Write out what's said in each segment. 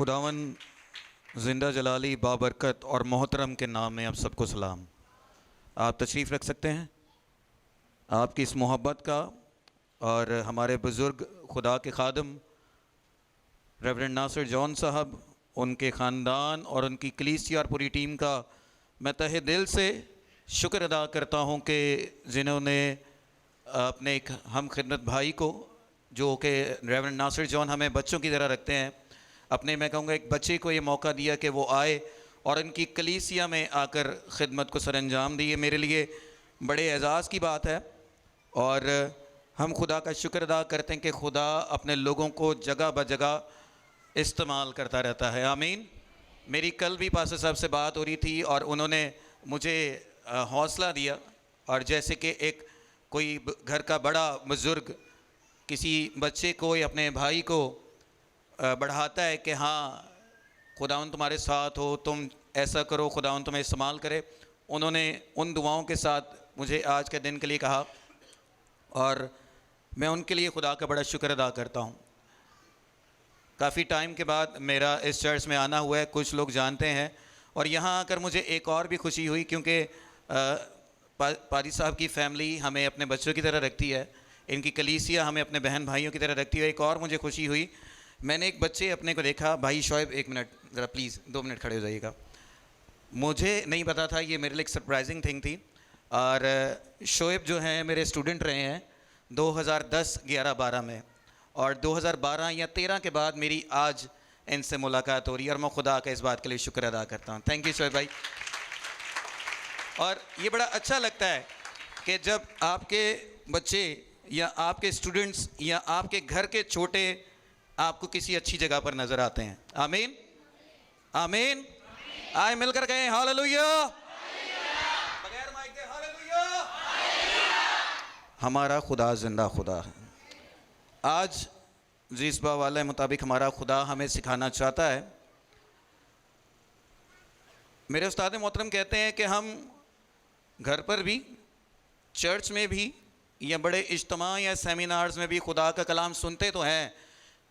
खुदावन ज़िंदा जलाली बाबरकत और मोहतरम के नाम में आप सबको सलाम। आप तशरीफ़ रख सकते हैं। आपकी इस मोहब्बत का और हमारे बुज़ुर्ग खुदा के खादम रेवरेंड नासिर जॉन साहब, उनके ख़ानदान और उनकी कलीसिया और पूरी टीम का मैं तहे दिल से शुक्र अदा करता हूँ कि जिन्होंने अपने एक हम खिदमत भाई को, जो कि रेवरेंड नासिर जॉन हमें बच्चों की तरह रखते हैं, अपने मैं कहूँगा एक बच्चे को ये मौका दिया कि वो आए और इनकी कलीसिया में आकर ख़िदमत को सरअंजाम दी। मेरे लिए बड़े एज़ाज़ की बात है और हम खुदा का शुक्र अदा करते हैं कि खुदा अपने लोगों को जगह ब जगह इस्तेमाल करता रहता है। आमीन। मेरी कल भी पास्टर साहब से बात हो रही थी और उन्होंने मुझे हौसला दिया, और जैसे कि एक कोई घर का बड़ा बुज़ुर्ग किसी बच्चे को या अपने भाई को बढ़ाता है कि हाँ खुदावंद तुम्हारे साथ हो, तुम ऐसा करो, खुदावंद तुम्हें इस्तेमाल करे। उन्होंने उन दुआओं के साथ मुझे आज के दिन के लिए कहा और मैं उनके लिए खुदा का बड़ा शुक्र अदा करता हूँ। काफ़ी टाइम के बाद मेरा इस चर्च में आना हुआ है, कुछ लोग जानते हैं, और यहाँ आकर मुझे एक और भी खुशी हुई क्योंकि पारी साहब की फ़ैमिली हमें अपने बच्चों की तरह रखती है, इनकी कलीसिया हमें अपने बहन भाइयों की तरह रखती है। एक और मुझे खुशी हुई, मैंने एक बच्चे अपने को देखा, भाई शोएब एक मिनट ज़रा प्लीज़ 2 मिनट खड़े हो जाइएगा। मुझे नहीं पता था, ये मेरे लिए एक सरप्राइजिंग थिंग थी। और शोएब जो हैं मेरे स्टूडेंट रहे हैं 2010, 11, 12 में, और 2012 या 13 के बाद मेरी आज इनसे मुलाकात हो रही है और मैं खुदा का इस बात के लिए शुक्र अदा करता हूँ। थैंक यू शोएब भाई। और ये बड़ा अच्छा लगता है कि जब आपके बच्चे या आपके स्टूडेंट्स या आपके घर के छोटे आपको किसी अच्छी जगह पर नज़र आते हैं। आमीन आमीन। आए मिलकर गए हालेलुया, बगैर माइक के हालेलुया। हमारा खुदा जिंदा खुदा है। आज जिस वाले मुताबिक हमारा खुदा हमें सिखाना चाहता है, मेरे उस्ताद मोहतरम कहते हैं कि हम घर पर भी, चर्च में भी, या बड़े इज्तिमा या सेमिनार्स में भी खुदा का कलाम सुनते तो हैं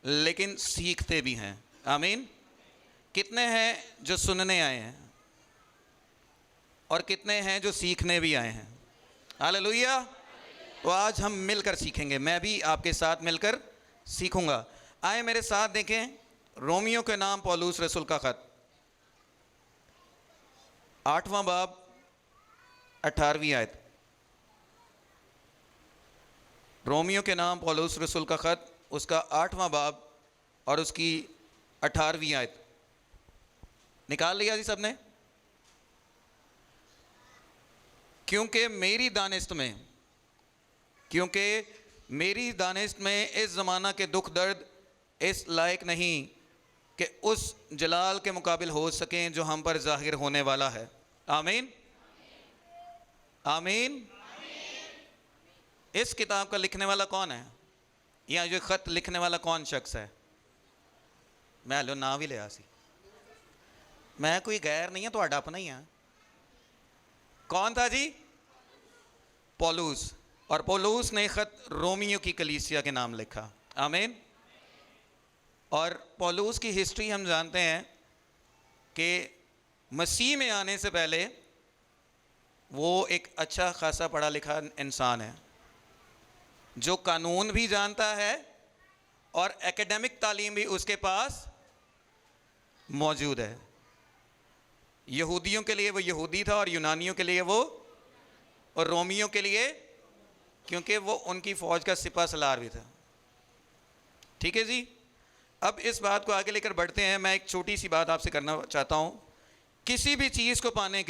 लेकिन सीखते भी हैं। आमीन। कितने हैं जो सुनने आए हैं और कितने हैं जो सीखने भी आए हैं। हालेलुया। तो आज हम मिलकर सीखेंगे, मैं भी आपके साथ मिलकर सीखूंगा। आए मेरे साथ देखें रोमियो के नाम पौलुस रसूल का ख़त, 8वां बाब 18वीं आयत। रोमियो के नाम पौलुस रसूल का ख़त, उसका 8वां बाब और उसकी 18वीं आयत। निकाल लिया जी सबने? क्योंकि मेरी दानिश्त में इस ज़माना के दुख दर्द इस लायक नहीं कि उस जलाल के मुकाबिल हो सकें जो हम पर ज़ाहिर होने वाला है। आमीन आमीन। इस किताब का लिखने वाला कौन है, या जो ख़त लिखने वाला कौन शख्स है? मैं लो ना भी लिया सी, मैं कोई गैर नहीं है, तो अपना ही है। कौन था जी? पौलुस। और पौलुस ने ख़त रोमियो की कलीसिया के नाम लिखा। आमीन। और पौलुस की हिस्ट्री हम जानते हैं कि मसीह में आने से पहले वो एक अच्छा खासा पढ़ा लिखा इंसान है, जो कानून भी जानता है और एकेडमिक तालीम भी उसके पास मौजूद है। यहूदियों के लिए वो यहूदी था और यूनानियों के लिए वो, और रोमियों के लिए क्योंकि वो उनकी फ़ौज का सिपा सलार भी था। ठीक है जी। अब इस बात को आगे लेकर बढ़ते हैं। मैं एक छोटी सी बात आपसे करना चाहता हूँ। किसी भी चीज़ को पाने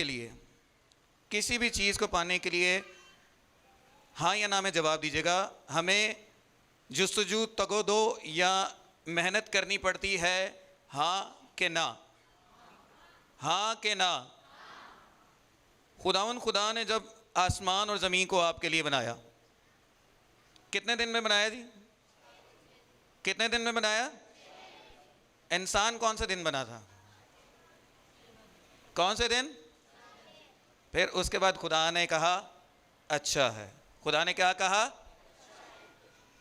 के लिए हाँ या ना में जवाब दीजिएगा। हमें जुस्तजू तगोदो या मेहनत करनी पड़ती है, हाँ कि ना? हाँ कि ना? खुदा ने जब आसमान और ज़मीन को आपके लिए बनाया, कितने दिन में बनाया जी? कितने दिन में बनाया? इंसान कौन से दिन बना था? कौन से दिन? फिर उसके बाद खुदा ने कहा अच्छा है। खुदा ने क्या कहा?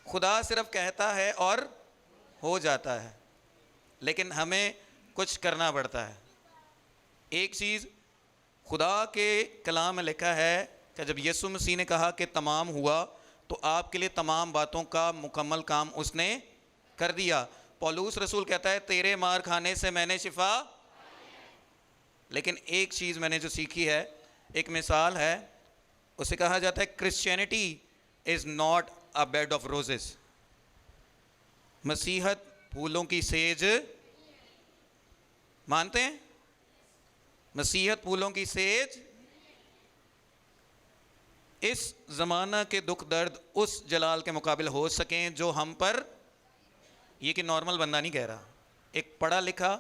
खुदा सिर्फ कहता है और हो जाता है, लेकिन हमें कुछ करना पड़ता है। एक चीज़ खुदा के कलाम में लिखा है कि जब यीशु मसीह ने कहा कि तमाम हुआ, तो आपके लिए तमाम बातों का मुकम्मल काम उसने कर दिया। पौलुस रसूल कहता है तेरे मार खाने से मैंने शिफा। लेकिन एक चीज़ मैंने जो सीखी है, एक मिसाल है, उसे कहा जाता है Christianity is not a bed of roses. मसीहत फूलों की सेज, मानते हैं? मसीहत फूलों की सेज। इस ज़माना के दुख दर्द उस जलाल के मुकाबिल हो सकें जो हम पर, ये कि नॉर्मल बंदा नहीं कह रहा, एक पढ़ा लिखा,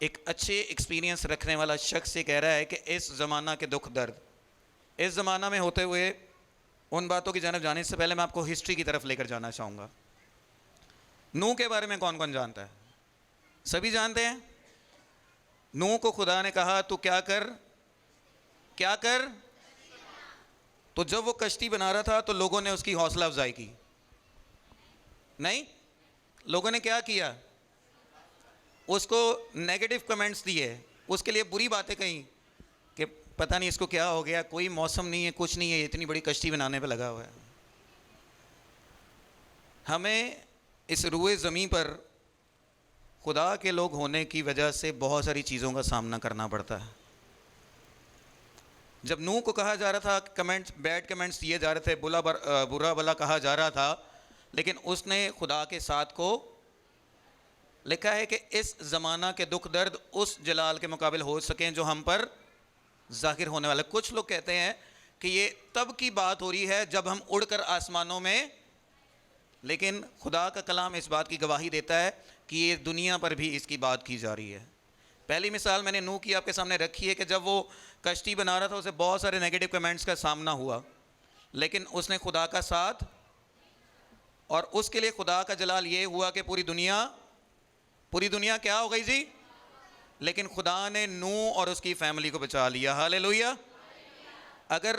एक अच्छे एक्सपीरियंस रखने वाला शख्स ये कह रहा है कि इस ज़माना के दुख दर्द, इस ज़माना में होते हुए उन बातों की जानब जाने से पहले मैं आपको हिस्ट्री की तरफ लेकर जाना चाहूँगा। नूह के बारे में कौन कौन जानता है? सभी जानते हैं। नूह को खुदा ने कहा तू क्या कर, क्या कर। तो जब वो कश्ती बना रहा था तो लोगों ने उसकी हौसला अफजाई की? नहीं, लोगों ने क्या किया? उसको नेगेटिव कमेंट्स दिए, उसके लिए बुरी बातें कही कि पता नहीं इसको क्या हो गया, कोई मौसम नहीं है, कुछ नहीं है, इतनी बड़ी कश्ती बनाने पे लगा हुआ है। हमें इस रुए ज़मीं पर खुदा के लोग होने की वजह से बहुत सारी चीज़ों का सामना करना पड़ता है। जब नूह को कहा जा रहा था, कमेंट्स, बैड कमेंट्स दिए जा रहे थे, बुरा भला कहा जा रहा था, लेकिन उसने खुदा के साथ को लिखा है कि इस ज़माना के दुख दर्द उस जलाल के मुकाबिल हो सकें जो हम पर ज़ाहिर होने वाले। कुछ लोग कहते हैं कि ये तब की बात हो रही है जब हम उड़कर आसमानों में, लेकिन खुदा का कलाम इस बात की गवाही देता है कि ये दुनिया पर भी इसकी बात की जा रही है। पहली मिसाल मैंने नूह की आपके सामने रखी है कि जब वो कश्ती बना रहा था उसे बहुत सारे नेगेटिव कमेंट्स का सामना हुआ, लेकिन उसने खुदा का साथ, और उसके लिए खुदा का जलाल ये हुआ कि पूरी दुनिया क्या हो गई जी? लेकिन खुदा ने नूह और उसकी फैमिली को बचा लिया। हालेलुया। अगर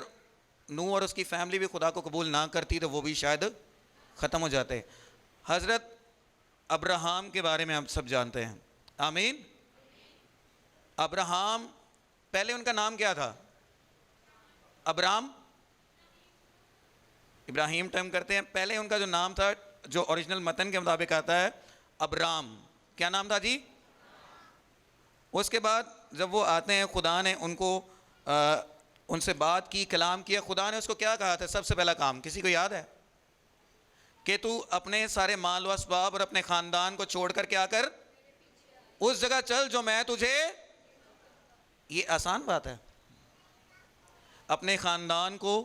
नूह और उसकी फैमिली भी खुदा को कबूल ना करती तो वो भी शायद ख़त्म हो जाते। हज़रत अब्राहम के बारे में आप सब जानते हैं, आमीन। अब्राहम, पहले उनका नाम क्या था? अब्राम, इब्राहिम टर्म करते हैं, पहले उनका जो नाम था, जो ओरिजिनल मतन के मुताबिक आता है, अब्राम। क्या नाम था जी? उसके बाद जब वो आते हैं, खुदा ने उनको उनसे बात की, कलाम किया। खुदा ने उसको क्या कहा था? सबसे पहला काम किसी को याद है? कि तू अपने सारे माल व असबाब और अपने ख़ानदान को छोड़कर क्या कर, उस जगह चल जो मैं तुझे। ये आसान बात है। अपने ख़ानदान को,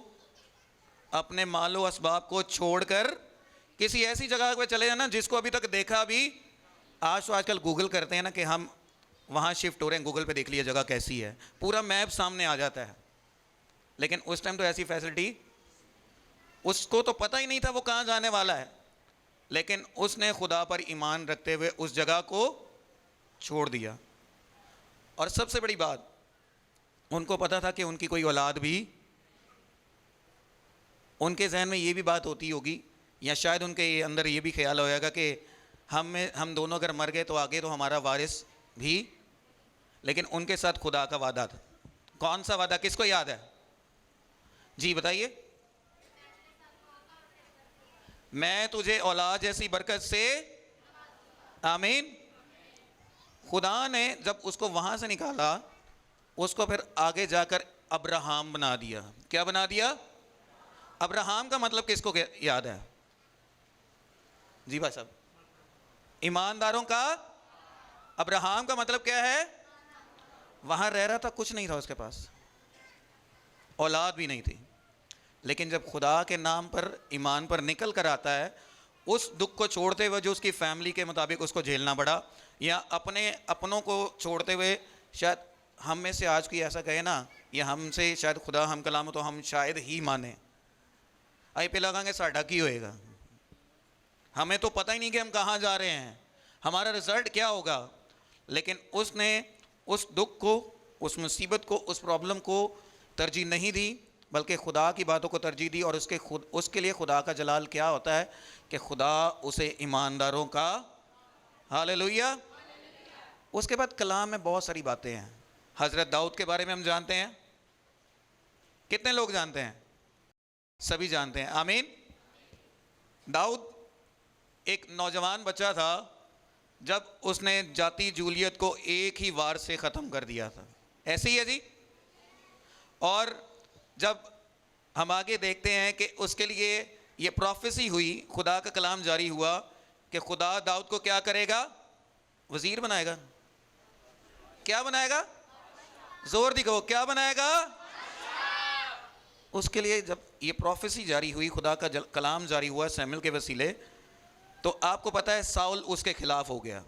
अपने माल व असबाब को छोड़कर किसी ऐसी जगह पे चले जाना जिसको अभी तक देखा भी। आज तो आजकल गूगल करते हैं ना कि हम वहाँ शिफ्ट हो रहे हैं, गूगल पे देख लिया जगह कैसी है, पूरा मैप सामने आ जाता है। लेकिन उस टाइम तो ऐसी फैसिलिटी, उसको तो पता ही नहीं था वो कहाँ जाने वाला है, लेकिन उसने खुदा पर ईमान रखते हुए उस जगह को छोड़ दिया। और सबसे बड़ी बात, उनको पता था कि उनकी कोई औलाद भी, उनके जहन में ये भी बात होती होगी, या शायद उनके अंदर ये भी ख्याल होएगा कि हम दोनों अगर मर गए तो आगे तो हमारा वारिस भी। लेकिन उनके साथ खुदा का वादा था। कौन सा वादा? किसको याद है जी? बताइए। मैं तुझे औलाद जैसी बरकत से, आमीन। खुदा ने जब उसको वहां से निकाला, उसको फिर आगे जाकर अब्राहम बना दिया। क्या बना दिया? अब्राहम का मतलब किसको याद है जी भाई साहब? ईमानदारों का। अब्राहम का मतलब क्या है? वहां रह रहा था, कुछ नहीं था उसके पास, औलाद भी नहीं थी, लेकिन जब खुदा के नाम पर, ईमान पर निकल कर आता है, उस दुख को छोड़ते हुए जो उसकी फैमिली के मुताबिक उसको झेलना पड़ा, या अपनों को छोड़ते हुए, शायद हम में से आज कोई ऐसा कहे ना, या हमसे शायद खुदा हम कलाम हो तो हम शायद ही माने, आई पे लगाएंगे साढ़ा की होएगा, हमें तो पता ही नहीं कि हम कहाँ जा रहे हैं, हमारा रिजल्ट क्या होगा। लेकिन उसने उस दुख को, उस मुसीबत को, उस प्रॉब्लम को तरजीह नहीं दी, बल्कि खुदा की बातों को तरजीह दी। और उसके लिए खुदा का जलाल क्या होता है कि खुदा उसे ईमानदारों का, हालेलुया, उसके बाद कलाम में बहुत सारी बातें हैं। हज़रत दाऊद के बारे में हम जानते हैं। कितने लोग जानते हैं? सभी जानते हैं, आमीन। दाऊद एक नौजवान बच्चा था जब उसने जाति जूलियत को एक ही वार से ख़त्म कर दिया था। ऐसे ही है जी। और जब हम आगे देखते हैं कि उसके लिए ये प्रोफेसी हुई, खुदा का कलाम जारी हुआ कि खुदा दाऊद को क्या करेगा? वज़ीर बनाएगा। क्या बनाएगा? जोर दिखाओ, क्या बनाएगा? उसके लिए जब ये प्रोफेसी जारी हुई, खुदा का कलाम जारी हुआ सैमुएल के वसीले, तो आपको पता है साउल उसके खिलाफ हो गया।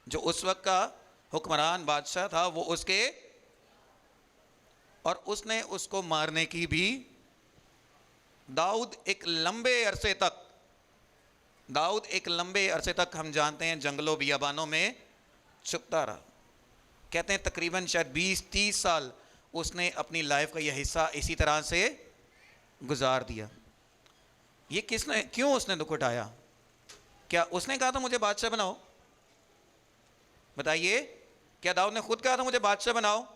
जो उस वक्त का हुक्मरान बादशाह था वो उसके, और उसने उसको मारने की भी, दाऊद एक लंबे अरसे तक हम जानते हैं जंगलों बियाबानों में छुपता रहा। कहते हैं तकरीबन शायद 20-30 साल उसने अपनी लाइफ का यह हिस्सा इसी तरह से गुजार दिया। ये क्यों उसने दुख उठाया? क्या उसने कहा था मुझे बादशाह बनाओ? बताइए, क्या दाऊद ने खुद कहा था मुझे बादशाह बनाओ?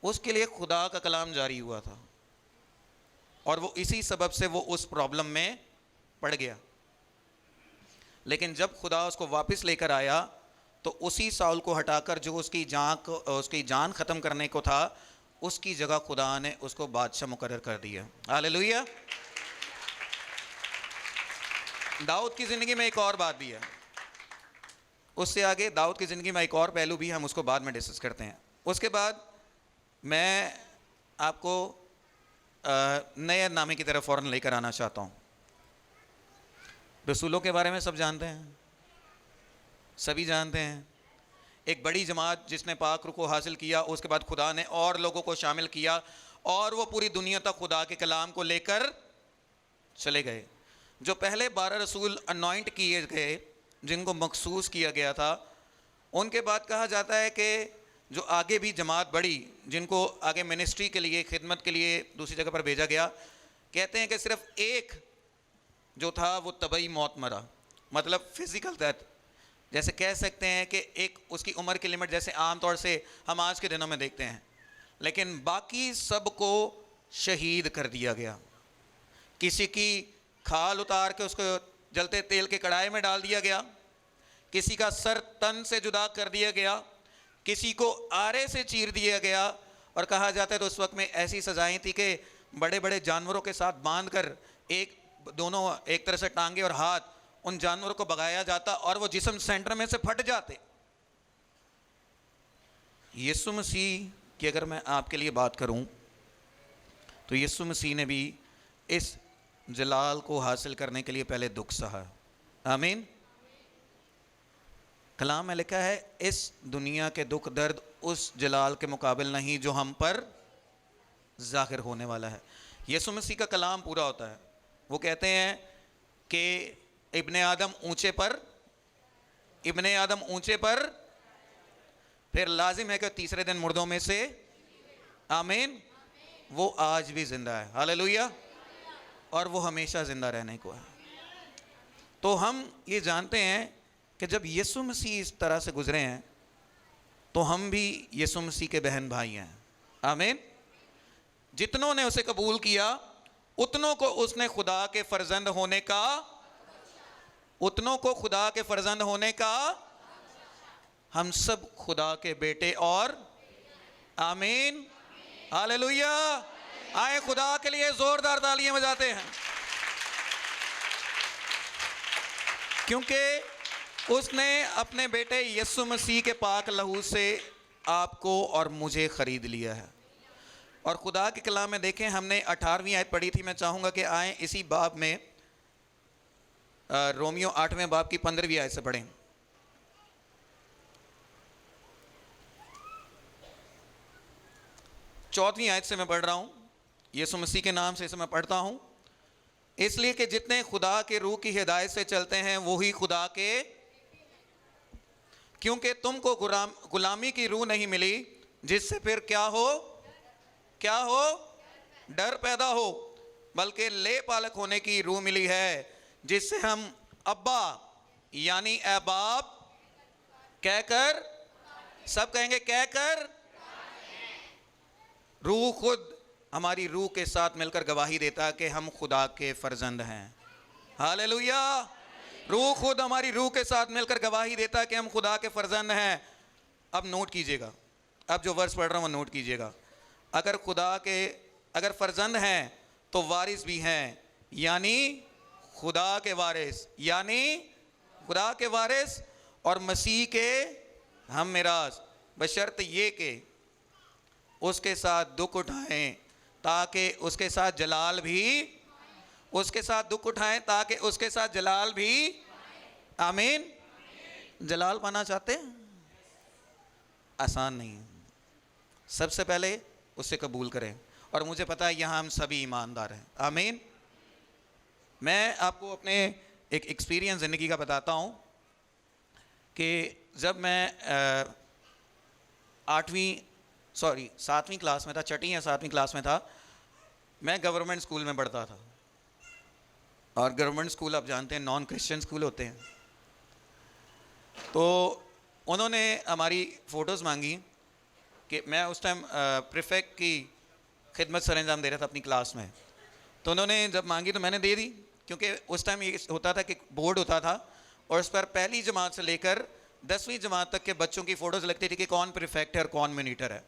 उसके लिए खुदा का कलाम जारी हुआ था और वो इसी सबब से वो उस प्रॉब्लम में पड़ गया। लेकिन जब खुदा उसको वापस लेकर आया तो उसी साउल को हटाकर जो उसकी जान ख़त्म करने को था, उसकी जगह खुदा ने उसको बादशाह मुकर्रर कर दिया। हालेलुया। दाऊद की ज़िंदगी में एक और बात भी है। उससे आगे दाऊद की ज़िंदगी में एक और पहलू भी, हम उसको बाद में डिस्कस करते हैं। उसके बाद मैं आपको नए नामे की तरफ फ़ौरन लेकर आना चाहता हूँ। रसूलों के बारे में सब जानते हैं, सभी जानते हैं। एक बड़ी जमात जिसने पाक रूह को हासिल किया, उसके बाद खुदा ने और लोगों को शामिल किया और वो पूरी दुनिया तक खुदा के कलाम को लेकर चले गए। जो पहले 12 रसूल अनॉइंट किए गए, जिनको मखसूस किया गया था, उनके बाद कहा जाता है कि जो आगे भी जमात बढ़ी, जिनको आगे मिनिस्ट्री के लिए, खिदमत के लिए दूसरी जगह पर भेजा गया, कहते हैं कि सिर्फ एक जो था वो तबई मौत मरा, मतलब फिज़िकल डेथ। जैसे कह सकते हैं कि एक उसकी उम्र की लिमिट जैसे आम तौर से हम आज के दिनों में देखते हैं। लेकिन बाकी सबको शहीद कर दिया गया। किसी की खाल उतार के उसको जलते तेल के कढ़ाई में डाल दिया गया, किसी का सर तन से जुदा कर दिया गया, किसी को आरे से चीर दिया गया। और कहा जाता है तो उस वक्त में ऐसी सजाएं थी कि बड़े बड़े जानवरों के साथ बांधकर दोनों एक तरह से टांगे और हाथ उन जानवरों को भगाया जाता और वो जिस्म सेंटर में से फट जाते। यीशु मसीह की अगर मैं आपके लिए बात करूं तो यीशु मसीह ने भी इस जलाल को हासिल करने के लिए पहले दुख सहा। आमीन। कलाम में लिखा है इस दुनिया के दुख दर्द उस जलाल के मुकाबिल नहीं जो हम पर जाहिर होने वाला है। यीशु मसीह का कलाम पूरा होता है। वो कहते हैं कि इब्ने आदम ऊंचे पर, फिर लाजिम है कि तीसरे दिन मुर्दों में से, आमीन, वो आज भी जिंदा है। हालेलुया। और वो हमेशा जिंदा रहने को है। तो हम ये जानते हैं कि जब यीशु मसीह इस तरह से गुजरे हैं तो हम भी यीशु मसीह के बहन भाई हैं। आमीन। जितनों ने उसे कबूल किया उतनों को उसने खुदा के फर्जंद होने का, हम सब खुदा के बेटे और, आमीन, हालेलुया। आए खुदा के लिए जोरदार तालियां बजाते हैं, क्योंकि उसने अपने बेटे यीशु मसीह के पाक लहू से आपको और मुझे खरीद लिया है। और खुदा के कलाम में देखें, हमने 18वीं आयत पढ़ी थी। मैं चाहूँगा कि आए इसी बाब में रोमियो 8वें बाब की 15वीं आयत से पढ़ें। चौथी आयत से मैं पढ़ रहा हूँ, यीशु मसीह के नाम से इसे मैं पढ़ता हूँ। इसलिए कि जितने खुदा के रूह की हिदायत से चलते हैं वही खुदा के, क्योंकि तुमको गुलामी की रूह नहीं मिली जिससे फिर क्या हो, डर पैदा हो, बल्कि ले पालक होने की रूह मिली है जिससे हम अब्बा यानी ऐ बाप कहकर सब कहेंगे कहकर। रूह खुद हमारी रूह के साथ मिलकर गवाही देता है कि हम खुदा के फर्जंद हैं। हालेलुया। रूह खुद हमारी रूह के साथ मिलकर गवाही देता है कि हम खुदा के फर्जंद हैं। अब नोट कीजिएगा, अब जो वर्स पढ़ रहा हूँ वो नोट कीजिएगा। अगर खुदा के अगर फर्जंद हैं तो वारिस भी हैं, यानी खुदा के वारिस, यानी खुदा के वारिस और मसीह के हम मिरास, बशर्त ये कि उसके साथ दुख उठाएं ताकि उसके साथ जलाल भी, उसके साथ दुख उठाएं ताकि उसके साथ जलाल भी। आमीन। जलाल पाना चाहते हैं? आसान नहीं है। सबसे पहले उससे कबूल करें, और मुझे पता है यहाँ हम सभी ईमानदार हैं। आमीन। मैं आपको अपने एक एक्सपीरियंस ज़िंदगी का बताता हूँ कि जब मैं 7वीं क्लास में था, 6वीं या 7वीं क्लास में था, मैं गवर्नमेंट स्कूल में पढ़ता था। और गवर्नमेंट स्कूल आप जानते हैं नॉन क्रिश्चियन स्कूल होते हैं। तो उन्होंने हमारी फ़ोटोज़ मांगी कि मैं उस टाइम प्रीफेक्ट की खिदमत सरंजाम दे रहा था अपनी क्लास में। तो उन्होंने जब मांगी तो मैंने दे दी, क्योंकि उस टाइम ये होता था कि बोर्ड होता था और उस पर पहली जमात से लेकर 10वीं जमात तक के बच्चों की फ़ोटोज़ लगती थी कि कौन प्रीफेक्ट है और कौन मॉनिटर है।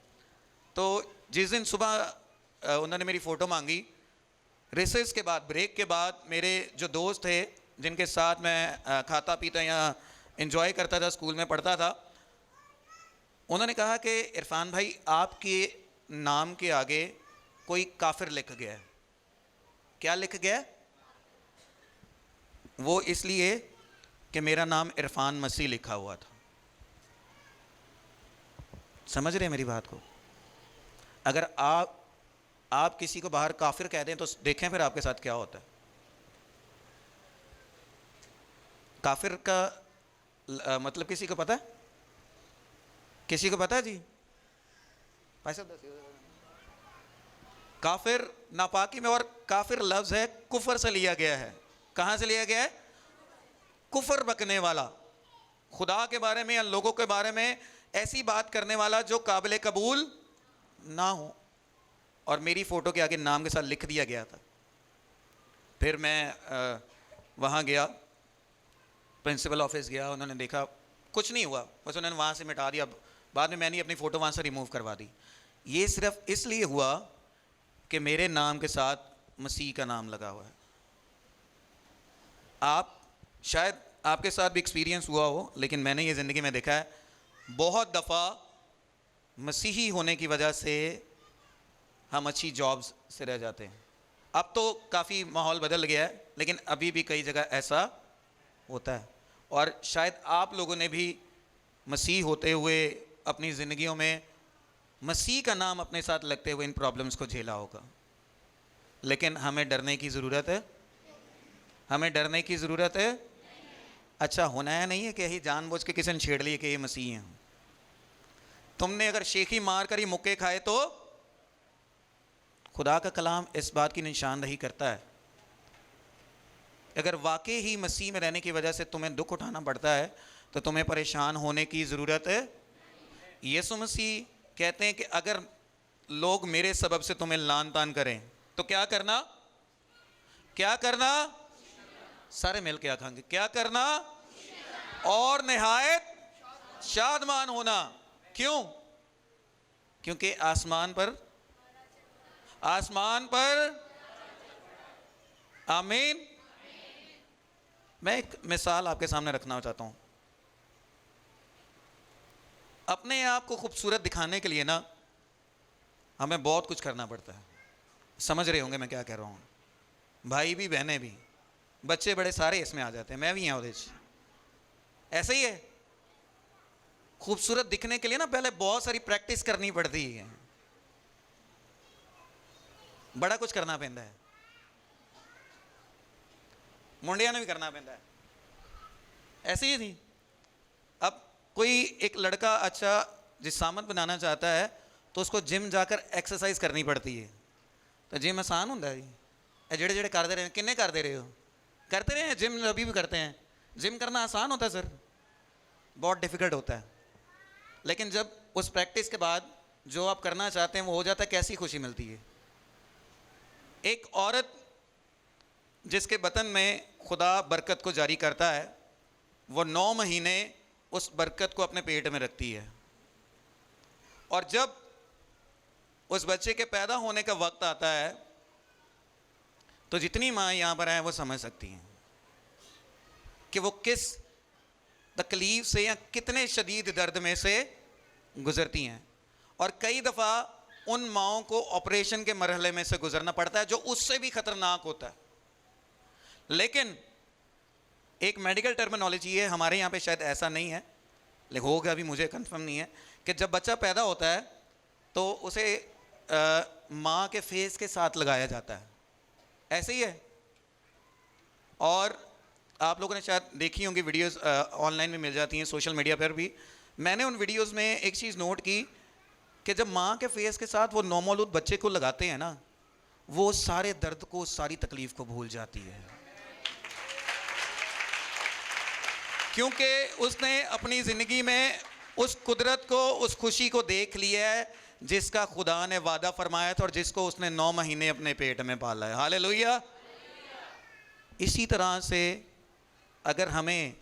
तो जिस दिन सुबह उन्होंने मेरी फ़ोटो मांगी, रिसेस के बाद, ब्रेक के बाद, मेरे जो दोस्त थे जिनके साथ मैं खाता पीता या एंजॉय करता था, स्कूल में पढ़ता था, उन्होंने कहा कि इरफान भाई आपके नाम के आगे कोई काफिर लिख गया है। क्या लिख गया? वो इसलिए कि मेरा नाम इरफान मसीह लिखा हुआ था। समझ रहे हैं मेरी बात को? अगर आप किसी को बाहर काफिर कह दें तो देखें फिर आपके साथ क्या होता है। काफिर का मतलब किसी को पता है? किसी को पता है जी? भाई साहब, काफिर नापाकी में, और काफिर लफ्ज़ है कुफर से लिया गया है। कहाँ से लिया गया है? कुफर बकने वाला, खुदा के बारे में या लोगों के बारे में ऐसी बात करने वाला जो काबिल कबूल ना हो। और मेरी फ़ोटो के आगे नाम के साथ लिख दिया गया था। फिर मैं वहाँ गया, प्रिंसिपल ऑफिस गया, उन्होंने देखा कुछ नहीं हुआ, बस उन्होंने वहाँ से मिटा दिया। बाद में मैंने अपनी फ़ोटो वहाँ से रिमूव करवा दी। ये सिर्फ इसलिए हुआ कि मेरे नाम के साथ मसीह का नाम लगा हुआ है। आप शायद आपके साथ भी एक्सपीरियंस हुआ हो, लेकिन मैंने ये ज़िंदगी में देखा है बहुत दफ़ा मसीही होने की वजह से हम अच्छी जॉब्स से रह जाते हैं। अब तो काफ़ी माहौल बदल गया है, लेकिन अभी भी कई जगह ऐसा होता है। और शायद आप लोगों ने भी मसीह होते हुए अपनी ज़िंदगियों में मसीह का नाम अपने साथ लगते हुए इन प्रॉब्लम्स को झेला होगा। लेकिन हमें डरने की ज़रूरत है। हमें डरने की ज़रूरत है। अच्छा, होना है नहीं है कि यही जानबूझ के किसी ने छेड़ लिए कि ये मसीह हैं। तुमने अगर शेखी मार कर ही मुक्के खाए तो खुदा का कलाम इस बात की निशानदही करता है, अगर वाकई ही मसीह में रहने की वजह से तुम्हें दुख उठाना पड़ता है तो तुम्हें परेशान होने की ज़रूरत है। यीशु मसीह कहते हैं कि अगर लोग मेरे सबब से तुम्हें लान तान करें तो क्या करना? क्या करना? सारे मिल के आखेंगे क्या करना? और निहायत शादमान होना। क्यों? क्योंकि आसमान पर आमीन। मैं एक मिसाल आपके सामने रखना चाहता हूं। अपने आप को खूबसूरत दिखाने के लिए ना हमें बहुत कुछ करना पड़ता है। समझ रहे होंगे मैं क्या कह रहा हूं। भाई भी, बहनें भी, बच्चे बड़े सारे इसमें आ जाते हैं। मैं भी यहाँ उधर ऐसे ही है। खूबसूरत दिखने के लिए ना पहले बहुत सारी प्रैक्टिस करनी पड़ती है, बड़ा कुछ करना पैंदा है। मुंडिया ने भी करना पैंदा है। ऐसे ही थी। अब कोई एक लड़का अच्छा जिस्मानत बनाना चाहता है तो उसको जिम जाकर एक्सरसाइज करनी पड़ती है। तो जिम आसान होता है जी? जेड़े जेड़े करते रहे, किन्ने करते रहे हो? करते रहे हैं जिम, अभी भी करते हैं। जिम करना आसान होता है सर? बहुत डिफ़िकल्ट होता है। लेकिन जब उस प्रैक्टिस के बाद जो आप करना चाहते हैं वो हो जाता है, कैसी खुशी मिलती है। एक औरत जिसके बतन में खुदा बरकत को जारी करता है, वो 9 महीने उस बरकत को अपने पेट में रखती है, और जब उस बच्चे के पैदा होने का वक्त आता है तो जितनी माँ यहाँ पर हैं वो समझ सकती हैं कि वो किस तकलीफ़ से या कितने शदीद दर्द में से गुज़रती हैं। और कई दफ़ा उन माँओं को ऑपरेशन के मरहले में से गुज़रना पड़ता है जो उससे भी ख़तरनाक होता है। लेकिन एक मेडिकल टर्मिनोलॉजी है, हमारे यहाँ पे शायद ऐसा नहीं है, लेकिन होगा, अभी मुझे कंफर्म नहीं है, कि जब बच्चा पैदा होता है तो उसे माँ के फेस के साथ लगाया जाता है। ऐसे ही है। और आप लोगों ने शायद देखी होंगी वीडियोस, ऑनलाइन में मिल जाती हैं, सोशल मीडिया पर भी। मैंने उन वीडियोस में एक चीज़ नोट की कि जब माँ के फेस के साथ वो नौमौलूद बच्चे को लगाते हैं ना, वो सारे दर्द को, सारी तकलीफ़ को भूल जाती है, क्योंकि उसने अपनी ज़िंदगी में उस कुदरत को, उस खुशी को देख लिया है जिसका खुदा ने वादा फरमाया था और जिसको उसने 9 महीने अपने पेट में पाला है। हालेलुया। इसी तरह से अगर हमें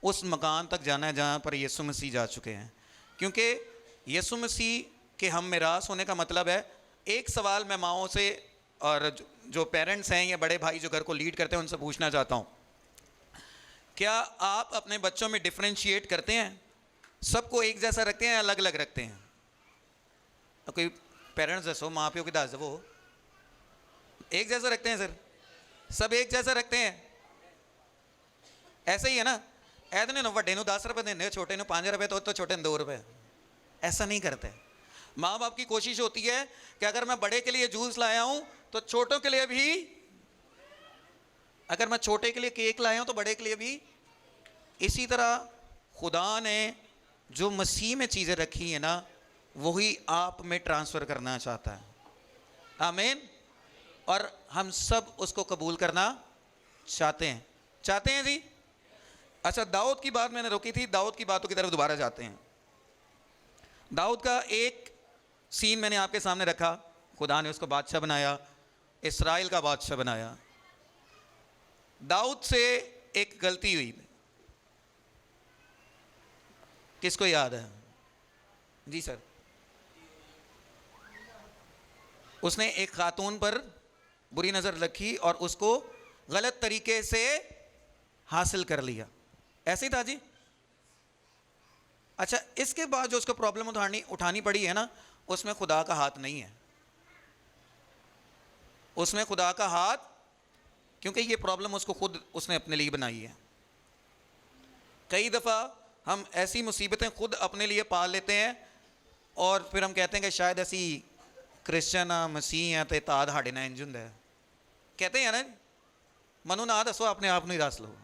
उस मकान तक जाना है जहाँ पर यीशु मसीह जा चुके हैं, क्योंकि यीशु मसीह के हम मिरास होने का मतलब है, एक सवाल मैं माँओं से और जो पेरेंट्स हैं या बड़े भाई जो घर को लीड करते हैं उनसे पूछना चाहता हूँ, क्या आप अपने बच्चों में डिफ्रेंशिएट करते हैं? सबको एक जैसा रखते हैं या अलग अलग रखते हैं? तो कोई पेरेंट्स दसो, माँ प्यो की दस वो एक जैसा रखते हैं? सर सब एक जैसा रखते हैं? ऐसा ही है ना? ऐसे नहीं, वड्डे नूं 10 रुपये देने, छोटे नूं 5 रुपये, तो छोटे नूं 2 रुपये। ऐसा नहीं करते। माँ बाप की कोशिश होती है कि अगर मैं बड़े के लिए जूस लाया हूँ तो छोटों के लिए भी, अगर मैं छोटे के लिए केक लाया हूँ तो बड़े के लिए भी। इसी तरह खुदा ने जो मसीह में चीज़ें रखी हैं ना, वही आप में ट्रांसफ़र करना चाहता है। आमीन। और हम सब उसको कबूल करना चाहते हैं जी। अच्छा, दाऊद की बात मैंने रोकी थी, दाऊद की बातों की तरफ दोबारा जाते हैं। दाऊद का एक सीन मैंने आपके सामने रखा। खुदा ने उसको बादशाह बनाया, इस्राएल का बादशाह बनाया। दाऊद से एक गलती हुई, किसको याद है? जी सर। उसने एक खातून पर बुरी नज़र रखी और उसको गलत तरीके से हासिल कर लिया। ऐसे ही था जी। अच्छा, इसके बाद जो उसको प्रॉब्लम उठानी पड़ी है ना, उसमें खुदा का हाथ नहीं है। उसमें खुदा का हाथ, क्योंकि ये प्रॉब्लम उसको खुद उसने अपने लिए बनाई है। कई दफ़ा हम ऐसी मुसीबतें खुद अपने लिए पाल लेते हैं और फिर हम कहते हैं कि शायद ऐसी क्रिश्चियन मसीह हैं तो ताद हाड़े ना इंज हुंदा है। कहते हैं ना, मनु ना दसो, अपने आप नहीं दस लो।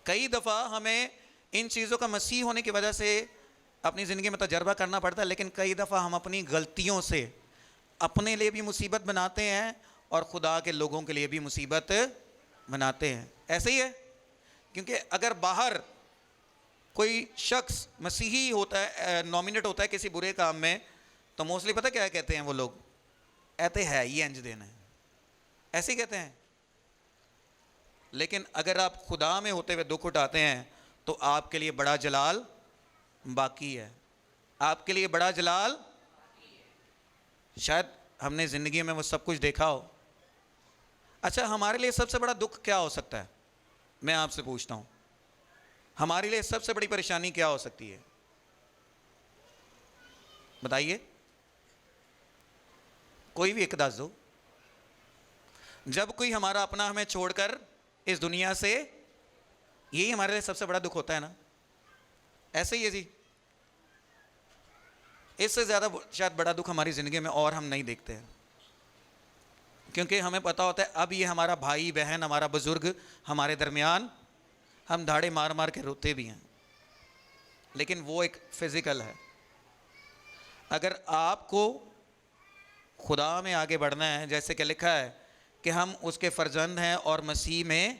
कई दफ़ा हमें इन चीज़ों का मसीह होने की वजह से अपनी ज़िंदगी में तजर्बा करना पड़ता है, लेकिन कई दफ़ा हम अपनी गलतियों से अपने लिए भी मुसीबत बनाते हैं और खुदा के लोगों के लिए भी मुसीबत बनाते हैं। ऐसे ही है, क्योंकि अगर बाहर कोई शख्स मसीही होता है, नॉमिनेट होता है किसी बुरे काम में, तो मोस्टली पता क्या कहते हैं वो लोग? ऐते है ये इंज देना है, ऐसे ही कहते हैं। लेकिन अगर आप खुदा में होते हुए दुख उठाते हैं तो आपके लिए बड़ा जलाल बाकी है। आपके लिए बड़ा जलाल, शायद हमने ज़िंदगी में वो सब कुछ देखा हो। अच्छा, हमारे लिए सबसे बड़ा दुख क्या हो सकता है? मैं आपसे पूछता हूँ, हमारे लिए सबसे बड़ी परेशानी क्या हो सकती है? बताइए, कोई भी एक दस दो। जब कोई हमारा अपना हमें छोड़कर इस दुनिया से, यही हमारे लिए सबसे बड़ा दुख होता है ना? ऐसे ही है जी। इससे ज़्यादा शायद बड़ा दुख हमारी ज़िंदगी में और हम नहीं देखते हैं, क्योंकि हमें पता होता है अब ये हमारा भाई बहन, हमारा बुज़ुर्ग हमारे दरमियान, हम धाड़े मार मार के रोते भी हैं, लेकिन वो एक फ़िज़िकल है। अगर आपको खुदा में आगे बढ़ना है, जैसे कि लिखा है कि हम उसके फ़र्जंद हैं और मसीह में।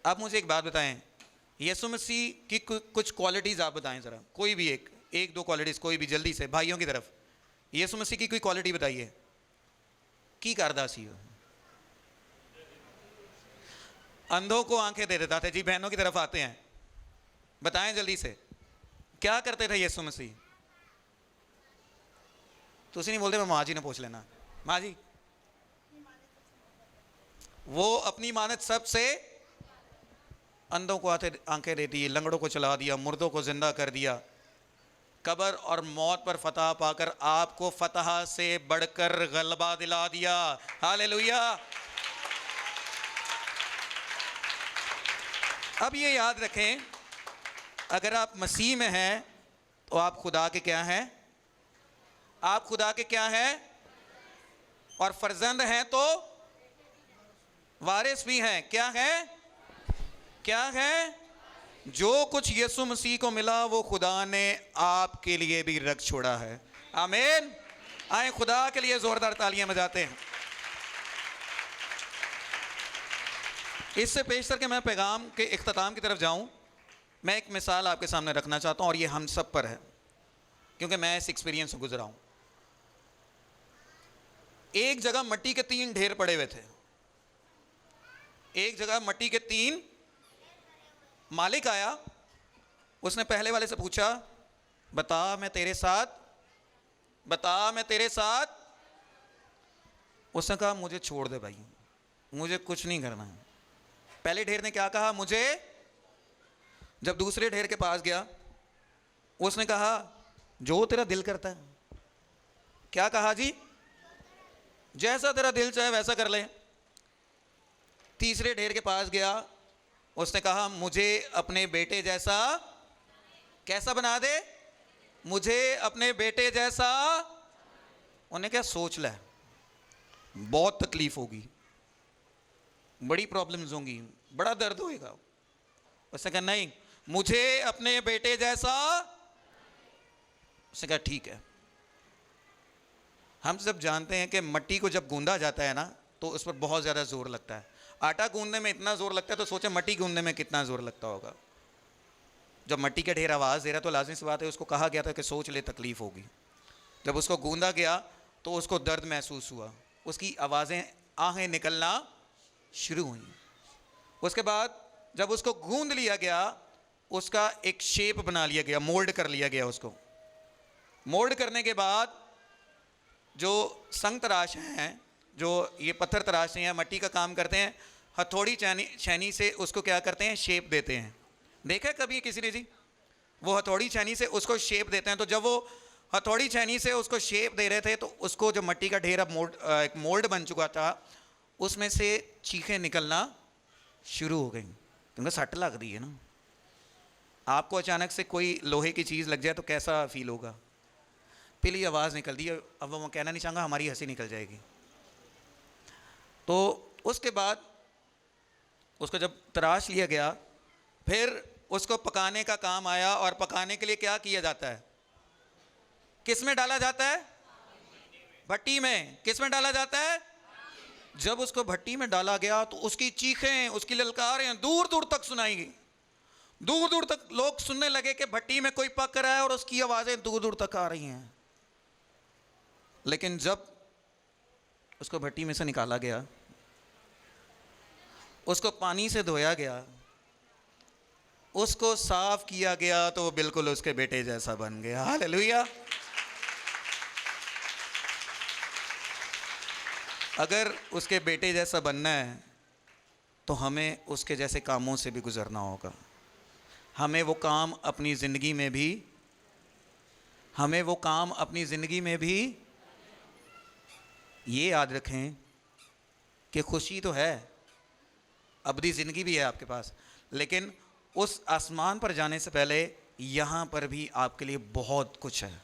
अब मुझे एक बात बताएं, यीशु मसीह की कुछ क्वालिटीज़ आप बताएं ज़रा, कोई भी एक दो क्वालिटीज़, कोई भी जल्दी से भाइयों की तरफ। यीशु मसीह की कोई क्वालिटी बताइए। की करदा सी वो? अंधों को आंखें दे देता था जी। बहनों की तरफ आते हैं, बताएं जल्दी से, क्या करते थे यीशु मसीह? तुसी नहीं बोलते, मैं माँ जी ने पूछ लेना। माँ जी, वो अपनी मानत सबसे अंधों को आंखें दे दी, लंगड़ों को चला दिया, मुर्दों को जिंदा कर दिया, कब्र और मौत पर फतह पाकर आपको फतह से बढ़कर गलबा दिला दिया। हालेलुया। अब ये याद रखें, अगर आप मसीह में हैं तो आप खुदा के क्या हैं? आप खुदा के क्या हैं? और फर्जंद हैं तो वारिस भी हैं। क्या है? क्या है? जो कुछ यीशु मसीह को मिला वो खुदा ने आपके लिए भी रख छोड़ा है। आमीन। आए खुदा के लिए जोरदार तालियां बजाते हैं। इससे पेश करके मैं पैगाम के इख्तिताम की तरफ जाऊं, मैं एक मिसाल आपके सामने रखना चाहता हूं, और ये हम सब पर है क्योंकि मैं इस एक्सपीरियंस से गुजरा हूं। एक जगह मिट्टी के 3 ढेर पड़े हुए थे। एक जगह मिट्टी के 3। मालिक आया, उसने पहले वाले से पूछा, बता मैं तेरे साथ, बता मैं तेरे साथ। उसने कहा मुझे छोड़ दे भाई, मुझे कुछ नहीं करना है। पहले ढेर ने क्या कहा? मुझे। जब दूसरे ढेर के पास गया, उसने कहा जो तेरा दिल करता है। क्या कहा जी? जैसा तेरा दिल चाहे वैसा कर ले। तीसरे ढेर के पास गया, उसने कहा मुझे अपने बेटे जैसा कैसा बना दे? मुझे अपने बेटे जैसा। उन्हें क्या सोच ले, बहुत तकलीफ होगी, बड़ी प्रॉब्लम्स होंगी, बड़ा दर्द होएगा। उसने कहा नहीं, मुझे अपने बेटे जैसा। उसने कहा ठीक है। हम सब जानते हैं कि मिट्टी को जब गूंदा जाता है ना तो उस पर बहुत ज़्यादा जोर लगता है। आटा गूंदने में इतना जोर लगता है तो सोचे मिट्टी गूंदने में कितना जोर लगता होगा। जब मिट्टी का ढेर आवाज़ दे रहा तो लाज़मी सी बात है, उसको कहा गया था कि सोच ले तकलीफ होगी। जब उसको गूंदा गया तो उसको दर्द महसूस हुआ, उसकी आवाज़ें आहें निकलना शुरू हुई। उसके बाद जब उसको गूंद लिया गया, उसका एक शेप बना लिया गया, मोल्ड कर लिया गया। उसको मोल्ड करने के बाद जो संग तराश हैं, जो ये पत्थर तराशते हैं, मिट्टी का काम करते हैं, हथौड़ी छेनी से उसको क्या करते हैं? शेप देते हैं। देखा कभी किसी ने जी? वो हथौड़ी छेनी से उसको शेप देते हैं। तो जब वो हथौड़ी छेनी से उसको शेप दे रहे थे तो उसको जो मिट्टी का ढेर अब एक मोल्ड बन चुका था, उसमें से चीखें निकलना शुरू हो गई, क्योंकि सट लग रही है ना। आपको अचानक से कोई लोहे की चीज़ लग जाए तो कैसा फील होगा? पहली आवाज़ निकल दी, अब वो कहना नहीं चाहूँगा, हमारी हंसी निकल जाएगी। तो उसके बाद उसको जब तराश लिया गया, फिर उसको पकाने का काम आया। और पकाने के लिए क्या किया जाता है? किस में डाला जाता है? भट्टी में। किस में डाला जाता है? जब उसको भट्टी में डाला गया तो उसकी चीखें, उसकी ललकारें दूर दूर तक सुनाई गई। दूर दूर तक लोग सुनने लगे कि भट्टी में कोई पक रहा है और उसकी आवाज़ें दूर दूर तक आ रही हैं। लेकिन जब उसको भट्टी में से निकाला गया, उसको पानी से धोया गया, उसको साफ किया गया, तो वो बिल्कुल उसके बेटे जैसा बन गया। हालेलुया। अगर उसके बेटे जैसा बनना है तो हमें उसके जैसे कामों से भी गुजरना होगा। हमें वो काम अपनी ज़िंदगी में भी ये याद रखें कि खुशी तो है, अबदी ज़िंदगी भी है आपके पास, लेकिन उस आसमान पर जाने से पहले यहाँ पर भी आपके लिए बहुत कुछ है।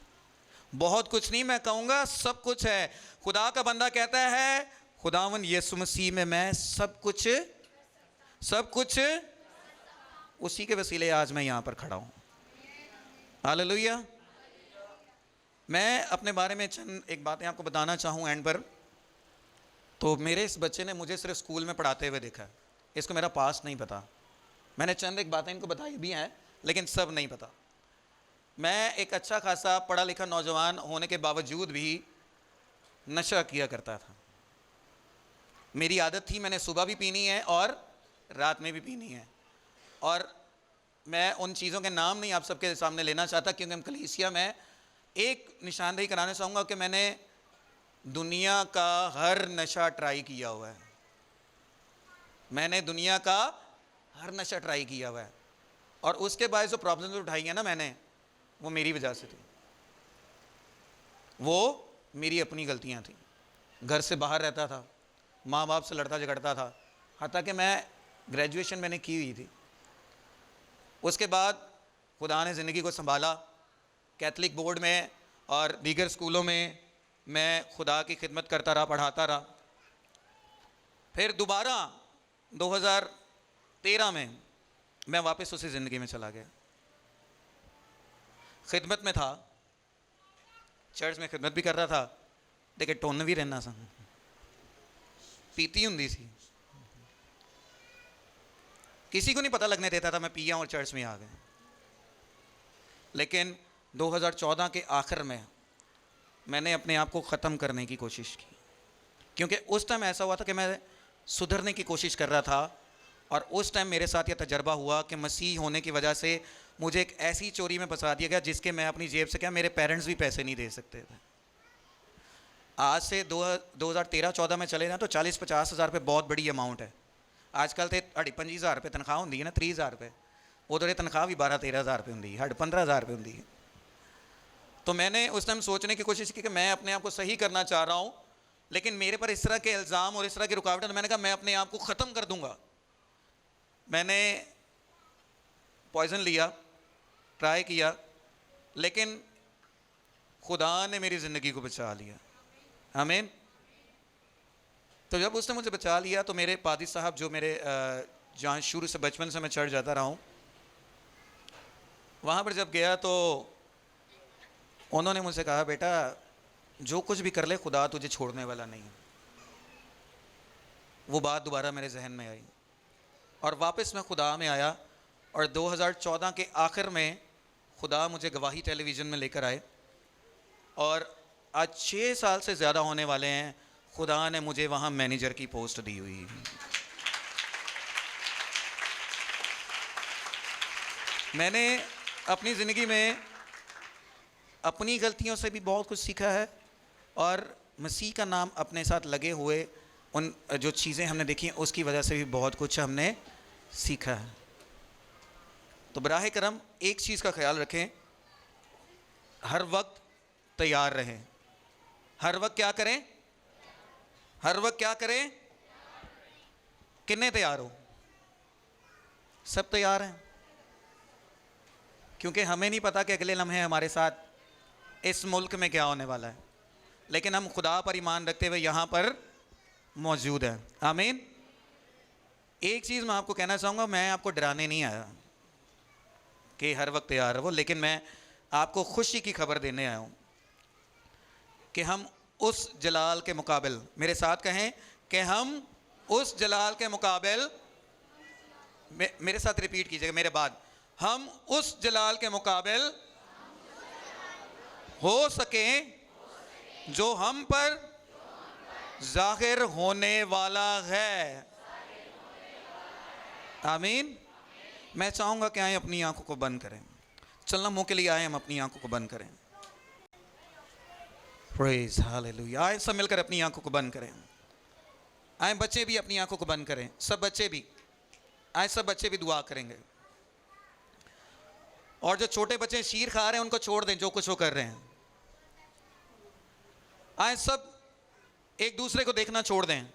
बहुत कुछ नहीं, मैं कहूँगा सब कुछ है। खुदा का बंदा कहता है, खुदावन यीशु मसीह में मैं सब कुछ उसी के वसीले आज मैं यहाँ पर खड़ा हूँ। हालेलुया। मैं अपने बारे में चंद एक बातें आपको बताना चाहूँ एंड पर। तो मेरे इस बच्चे ने मुझे सिर्फ स्कूल में पढ़ाते हुए देखा है, इसको मेरा पास्ट नहीं पता। मैंने चंद एक बातें इनको बताई भी हैं, लेकिन सब नहीं पता। मैं एक अच्छा खासा पढ़ा लिखा नौजवान होने के बावजूद भी नशा किया करता था। मेरी आदत थी, मैंने सुबह भी पीनी है और रात में भी पीनी है। और मैं उन चीज़ों के नाम नहीं आप सबके सामने लेना चाहता, क्योंकि हम कलीसिया में एक निशानदेही कराना चाहूँगा कि मैंने दुनिया का हर नशा ट्राई किया हुआ है। मैंने दुनिया का हर नशा ट्राई किया हुआ है, और उसके बाद जो प्रॉब्लम्स उठाई हैं ना मैंने, वो मेरी वजह से थी, वो मेरी अपनी गलतियां थी। घर से बाहर रहता था, माँ बाप से लड़ता झगड़ता था, हत्ता कि मैं ग्रेजुएशन मैंने की हुई थी। उसके बाद खुदा ने ज़िंदगी को संभाला। कैथलिक बोर्ड में और दीगर स्कूलों में मैं खुदा की खिदमत करता रहा, पढ़ाता रहा। फिर दोबारा 2013 में मैं वापस उसी ज़िंदगी में चला गया। खिदमत में था, चर्च में खिदमत भी कर रहा था, लेकिन टोन भी रहना सा पीती हुंदी सी। किसी को नहीं पता लगने देता था मैं पिया और चर्च में आ गया। लेकिन 2014 के आखिर में मैंने अपने आप को ख़त्म करने की कोशिश की, क्योंकि उस टाइम ऐसा हुआ था कि मैं सुधरने की कोशिश कर रहा था। और उस टाइम मेरे साथ यह तजर्बा हुआ कि मसीह होने की वजह से मुझे एक ऐसी चोरी में फंसा दिया गया जिसके मैं अपनी जेब से, क्या मेरे पेरेंट्स भी पैसे नहीं दे सकते थे। आज से 2013-14 में चले जाए तो 40-50 हज़ार रुपये बहुत बड़ी अमाउंट है। आजकल तो 25,000 रुपये तनख्वाह होंगी है ना, 30,000 रुपये। उधर तनख्वाह भी 12-13 हज़ार रुपये होंगी, 15,000 रुपये होंगी है। तो मैंने उस टाइम सोचने की कोशिश की कि मैं अपने आप को सही करना चाह रहा हूँ, लेकिन मेरे पर इस तरह के इल्ज़ाम और इस तरह की रुकावटें, तो मैंने कहा मैं अपने आप को ख़त्म कर दूँगा। मैंने पॉइज़न लिया, ट्राई किया, लेकिन खुदा ने मेरी ज़िंदगी को बचा लिया। आमीन। तो जब उसने मुझे बचा लिया तो मेरे पादी साहब, जो मेरे जहाँ शुरू से बचपन से मैं चढ़ जाता रहा हूँ, वहाँ पर जब गया तो उन्होंने मुझसे कहा, बेटा जो कुछ भी कर ले खुदा तुझे छोड़ने वाला नहीं है। वो बात दोबारा मेरे जहन में आई और वापस मैं खुदा में आया। और 2014 के आखिर में खुदा मुझे गवाही टेलीविज़न में लेकर आए, और आज 6 साल से ज़्यादा होने वाले हैं खुदा ने मुझे वहाँ मैनेजर की पोस्ट दी हुई। मैंने अपनी ज़िंदगी में अपनी गलतियों से भी बहुत कुछ सीखा है, और मसीह का नाम अपने साथ लगे हुए उन जो चीज़ें हमने देखी हैं उसकी वजह से भी बहुत कुछ हमने सीखा है। तो बराह करम एक चीज़ का ख्याल रखें, हर वक्त तैयार रहें। हर वक्त क्या करें? हर वक्त क्या करें? कितने तैयार हो? सब तैयार हैं, क्योंकि हमें नहीं पता कि अगले लम्हे हमारे साथ इस मुल्क में क्या होने वाला है, लेकिन हम खुदा पर ईमान रखते हुए यहाँ पर मौजूद हैं। आमीन। एक चीज़ मैं आपको कहना चाहूँगा, मैं आपको डराने नहीं आया कि हर वक्त तैयार रहो, लेकिन मैं आपको खुशी की खबर देने आया हूँ कि हम उस जलाल के मुकाबिल, मेरे साथ कहें कि हम उस जलाल के मुकाबिल, मेरे साथ रिपीट कीजिएगा मेरे बाद, हम उस जलाल के मुकाबिल हो सके जो हम पर जाहिर होने वाला है। आमीन। मैं चाहूँगा कि आए अपनी आंखों को बंद करें। चलना मुंह के लिए आए, हम अपनी आंखों को बंद करें। Praise hallelujah. आए सब मिलकर अपनी आंखों को बंद करें। आए बच्चे भी अपनी आंखों को बंद करें, सब बच्चे भी आए, सब बच्चे भी दुआ करेंगे। और जो छोटे बच्चे शीर खा रहे हैं उनको छोड़ दें, जो कुछ वो कर रहे हैं। आए सब एक दूसरे को देखना छोड़ दें,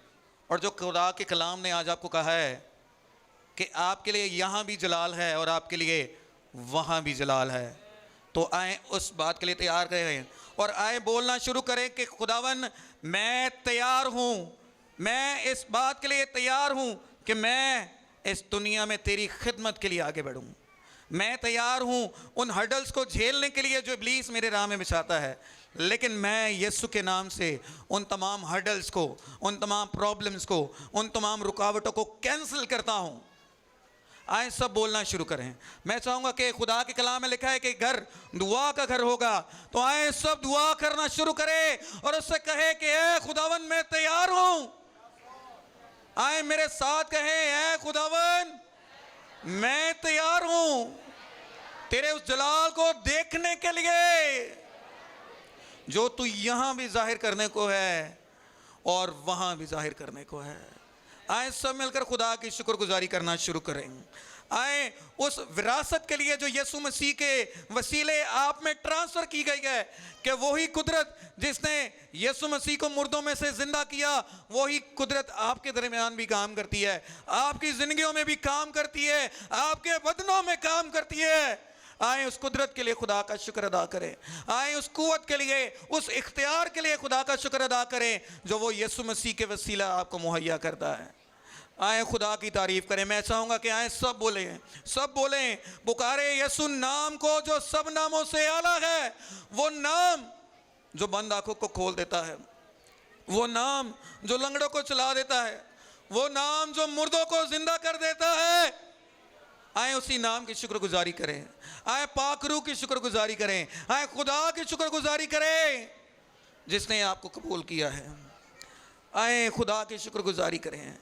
और जो खुदा के कलाम ने आज आपको कहा है कि आपके लिए यहाँ भी जलाल है और आपके लिए वहाँ भी जलाल है, तो आए उस बात के लिए तैयार करें और आए बोलना शुरू करें कि खुदावन मैं तैयार हूँ, मैं इस बात के लिए तैयार हूँ कि मैं इस दुनिया में तेरी खिदमत के लिए आगे बढ़ूँ। मैं तैयार हूँ उन हर्डल्स को झेलने के लिए जो इब्लीस मेरे राह में बिछाता है, लेकिन मैं यीशु के नाम से उन तमाम हर्डल्स को, उन तमाम प्रॉब्लम्स को, उन तमाम रुकावटों को कैंसिल करता हूँ। आए सब बोलना शुरू करें। मैं चाहूंगा कि खुदा के कलाम में लिखा है कि घर दुआ का घर होगा, तो आए सब दुआ करना शुरू करें और उससे कहे कि ऐ खुदावन मैं तैयार हूं। आए मेरे साथ कहें, ऐ खुदावन मैं तैयार हूं तेरे उस जलाल को देखने के लिए जो तू यहां भी जाहिर करने को है और वहां भी जाहिर करने को है। आए सब मिलकर खुदा की शुक्रगुजारी करना शुरू करें। आए उस विरासत के लिए जो यीशु मसीह के वसीले आप में ट्रांसफर की गई है, कि वही कुदरत जिसने यीशु मसीह को मुर्दों में से जिंदा किया, वही कुदरत आपके दरमियान भी काम करती है, आपकी जिंदगियों में भी काम करती है, आपके बदनों में काम करती है। आए उस कुदरत के लिए खुदा का शुक्र अदा करें। आए उस कुव्वत के लिए, उस इख्तियार के लिए खुदा का शुक्र अदा करें जो वो यीशु मसीह के वसीला आपको मुहैया करता है। आए खुदा की तारीफ करें। मैं चाहूँगा कि आए सब बोलें, पुकारे यीशु नाम को जो सब नामों से आला है, वो नाम जो बंद आंखों को खोल देता है, वो नाम जो लंगड़ों को चला देता है, वो नाम जो मुर्दों को जिंदा कर देता है। आए उसी नाम की शुक्रगुजारी करें। आए पाक रूह की शुक्रगुजारी करें। आए खुदा की शुक्रगुजारी करें जिसने आपको कबूल किया है। आए खुदा की शुक्रगुजारी करें।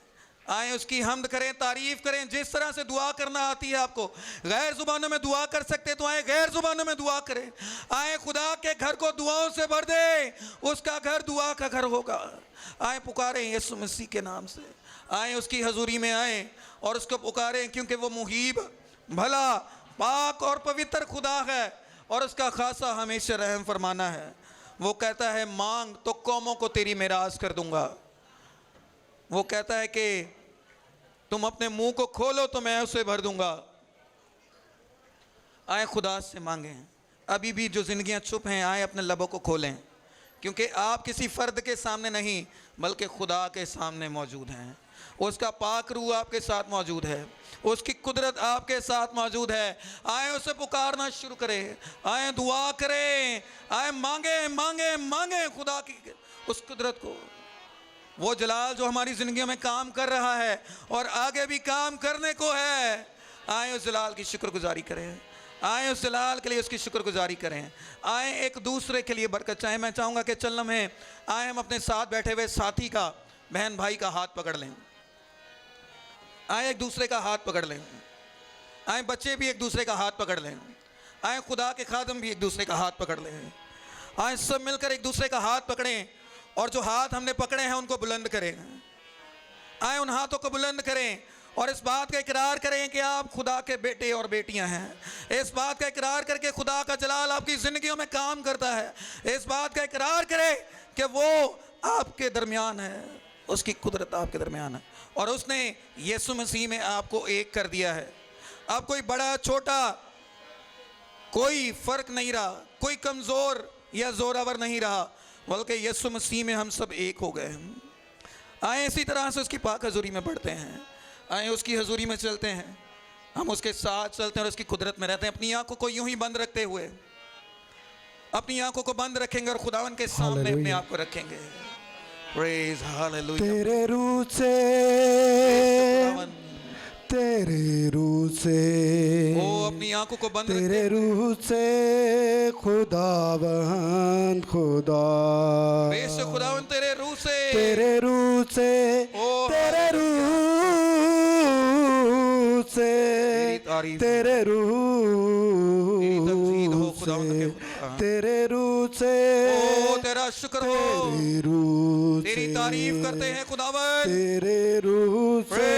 आए उसकी हम्द करें, तारीफ करें। जिस तरह से दुआ करना आती है आपको, गैर जुबानों में दुआ कर सकते तो आए गैर जुबानों में दुआ करें। आए खुदा के घर को दुआओं से भर दे, उसका घर दुआ का घर होगा। आए पुकारें यीशु मसीह के नाम से। आए उसकी हजूरी में आए और उसको पुकारें, क्योंकि वो मुहीब, भला, पाक और पवित्र खुदा है और उसका खासा हमेशा रहम फरमाना है। वो कहता है मांग तो कौमों को तेरी मिरास कर दूंगा। वो कहता है कि तुम अपने मुंह को खोलो तो मैं उसे भर दूंगा। आए खुदा से मांगें। अभी भी जो जिंदगियां चुप हैं, आए अपने लबों को खोलें, क्योंकि आप किसी फर्द के सामने नहीं बल्कि खुदा के सामने मौजूद हैं। उसका पाक रूह आपके साथ मौजूद है, उसकी कुदरत आपके साथ मौजूद है। आए उसे पुकारना शुरू करें। आए दुआ करें। आए मांगे मांगे मांगे खुदा की उस कुदरत को, वो जलाल जो हमारी ज़िंदगियों में काम कर रहा है और आगे भी काम करने को है। आए उस जलाल की शुक्रगुजारी करें। आए उस जलाल के लिए उसकी शुक्रगुजारी करें। आए एक दूसरे के लिए बरकत चाहें। मैं चाहूँगा कि चल में आए हम अपने साथ बैठे हुए साथी का, बहन भाई का हाथ पकड़ लें। आए एक दूसरे का हाथ पकड़ लें। आए बच्चे भी एक दूसरे का हाथ पकड़ लें। आए खुदा के खादम भी एक दूसरे का हाथ पकड़ लें। आए सब मिलकर एक दूसरे का हाथ पकड़ें और जो हाथ हमने पकड़े हैं उनको बुलंद करें। आए उन हाथों को बुलंद करें और इस बात का इकरार करें कि आप खुदा के बेटे और बेटियां हैं। इस बात का इकरार करके खुदा का जलाल आपकी ज़िंदगियों में काम करता है। इस बात का इकरार करें कि वो आपके दरमियान है, उसकी कुदरत आपके दरमियान है और उसने यीशु मसीह में आपको एक कर दिया है। अब कोई बड़ा छोटा कोई फ़र्क नहीं रहा, कोई कमज़ोर या ज़ोरावर नहीं रहा, बल्कि यीशु मसीह में हम सब एक हो गए हैं। आए इसी तरह से उसकी पाक हजूरी में बढ़ते हैं। आए उसकी हजूरी में चलते हैं, हम उसके साथ चलते हैं और उसकी कुदरत में रहते हैं। अपनी आंखों को यूं ही बंद रखते हुए, अपनी आंखों को बंद रखेंगे और खुदावन के सामने अपने आप को रखेंगे। Praise hallelujah. तेरे रूह से, तेरे रूह से, ओ अपनी आंखों को बंद तेरे रूह से खुदावन खुदा, बेशक खुदावन तेरे रूह से, तेरे रूह से, तेरे रूह से, तेरे रूह से, तेरे रूह से, ओ तेरा शुक्र हो, तेरी रूह, तेरी तारीफ करते हैं खुदावन, तेरे रूह से,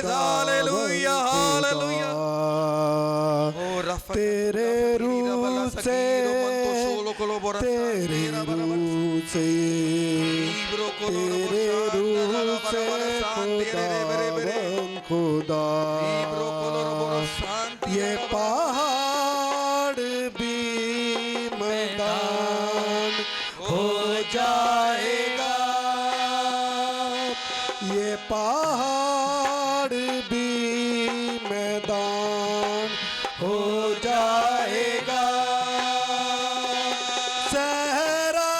हालेलुया हालेलुया। तेरे रूह से, तेरे रूह से, तेरे रूह से खुदावन खुदा, ये पहाड़ भी मैदान हो जाएगा, ये पहाड़ भी मैदान हो जाएगा, सहरा